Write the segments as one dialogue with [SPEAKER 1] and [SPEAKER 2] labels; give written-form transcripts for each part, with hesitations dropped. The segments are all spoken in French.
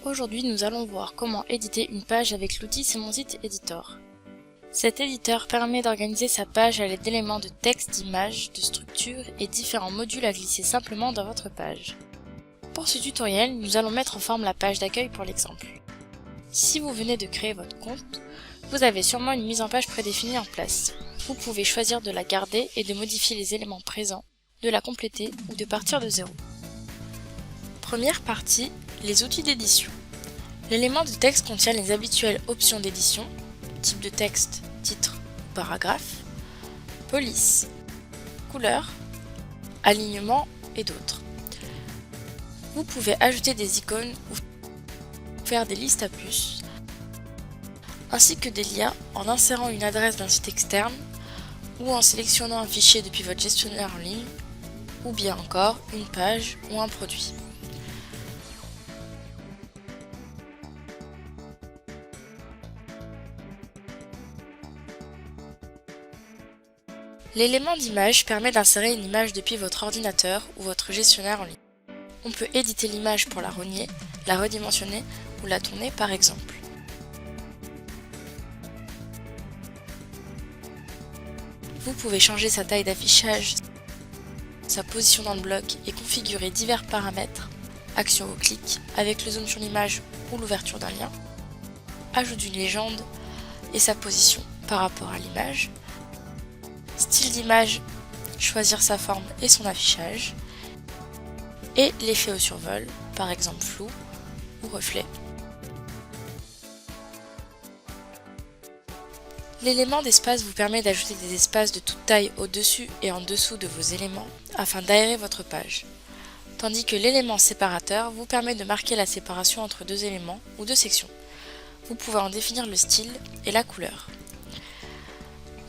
[SPEAKER 1] Aujourd'hui, nous allons voir comment éditer une page avec l'outil C'est mon site Editor. Cet éditeur permet d'organiser sa page à l'aide d'éléments de texte, d'images, de structures et différents modules à glisser simplement dans votre page. Pour ce tutoriel, nous allons mettre en forme la page d'accueil pour l'exemple. Si vous venez de créer votre compte, vous avez sûrement une mise en page prédéfinie en place. Vous pouvez choisir de la garder et de modifier les éléments présents, de la compléter ou de partir de zéro. Première partie, les outils d'édition. L'élément de texte contient les habituelles options d'édition, type de texte, titre ou paragraphe, police, couleur, alignement et d'autres. Vous pouvez ajouter des icônes ou faire des listes à puces, ainsi que des liens en insérant une adresse d'un site externe ou en sélectionnant un fichier depuis votre gestionnaire en ligne, ou bien encore une page ou un produit. L'élément d'image permet d'insérer une image depuis votre ordinateur ou votre gestionnaire en ligne. On peut éditer l'image pour la renier, la redimensionner ou la tourner par exemple. Vous pouvez changer sa taille d'affichage, sa position dans le bloc et configurer divers paramètres, action au clic, avec le zoom sur l'image ou l'ouverture d'un lien, ajout d'une légende et sa position par rapport à l'image, style d'image, choisir sa forme et son affichage, et l'effet au survol, par exemple flou ou reflet. L'élément d'espace vous permet d'ajouter des espaces de toute taille au-dessus et en dessous de vos éléments afin d'aérer votre page, tandis que l'élément séparateur vous permet de marquer la séparation entre deux éléments ou deux sections. Vous pouvez en définir le style et la couleur.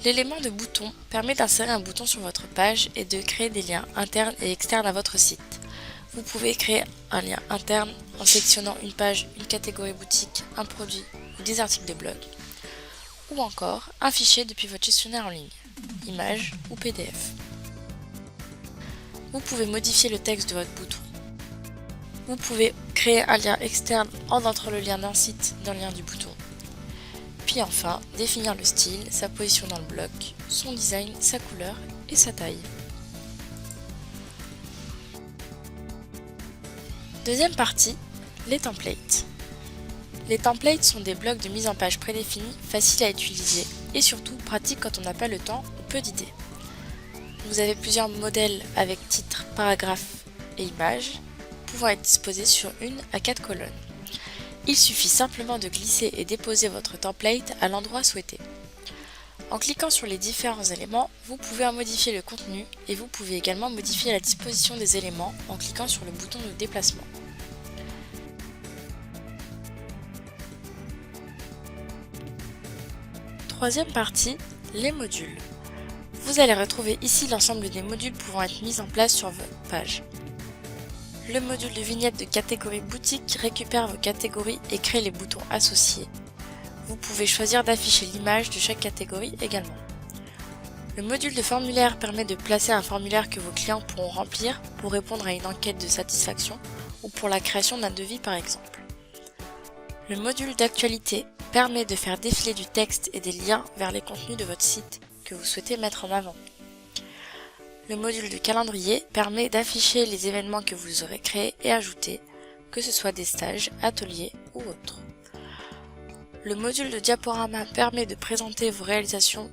[SPEAKER 1] L'élément de bouton permet d'insérer un bouton sur votre page et de créer des liens internes et externes à votre site. Vous pouvez créer un lien interne en sélectionnant une page, une catégorie boutique, un produit ou des articles de blog, ou encore un fichier depuis votre gestionnaire en ligne, image ou PDF. Vous pouvez modifier le texte de votre bouton. Vous pouvez créer un lien externe en entrant le lien d'un site dans le lien du bouton. Puis enfin, définir le style, sa position dans le bloc, son design, sa couleur et sa taille. Deuxième partie, les templates. Les templates sont des blocs de mise en page prédéfinis, faciles à utiliser et surtout pratiques quand on n'a pas le temps ou peu d'idées. Vous avez plusieurs modèles avec titre, paragraphe et images, pouvant être disposés sur 1 à 4 colonnes. Il suffit simplement de glisser et déposer votre template à l'endroit souhaité. En cliquant sur les différents éléments, vous pouvez en modifier le contenu et vous pouvez également modifier la disposition des éléments en cliquant sur le bouton de déplacement. Troisième partie, les modules. Vous allez retrouver ici l'ensemble des modules pouvant être mis en place sur votre page. Le module de vignette de catégorie boutique récupère vos catégories et crée les boutons associés. Vous pouvez choisir d'afficher l'image de chaque catégorie également. Le module de formulaire permet de placer un formulaire que vos clients pourront remplir pour répondre à une enquête de satisfaction ou pour la création d'un devis par exemple. Le module d'actualité permet de faire défiler du texte et des liens vers les contenus de votre site que vous souhaitez mettre en avant. Le module de calendrier permet d'afficher les événements que vous aurez créés et ajoutés, que ce soit des stages, ateliers ou autres. Le module de diaporama permet de présenter vos réalisations.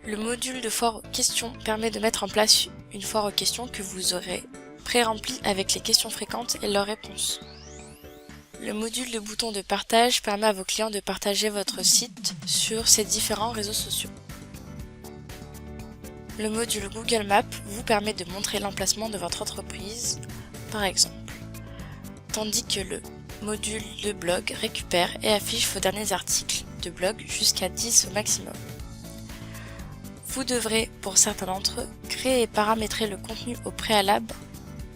[SPEAKER 1] Le module de foire aux questions permet de mettre en place une foire aux questions que vous aurez pré-remplie avec les questions fréquentes et leurs réponses. Le module de bouton de partage permet à vos clients de partager votre site sur ces différents réseaux sociaux. Le module Google Maps vous permet de montrer l'emplacement de votre entreprise, par exemple, tandis que le module de blog récupère et affiche vos derniers articles de blog jusqu'à 10 au maximum. Vous devrez, pour certains d'entre eux, créer et paramétrer le contenu au préalable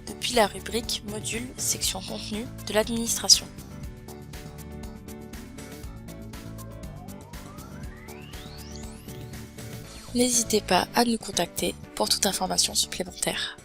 [SPEAKER 1] depuis la rubrique Module, section Contenu de l'administration. N'hésitez pas à nous contacter pour toute information supplémentaire.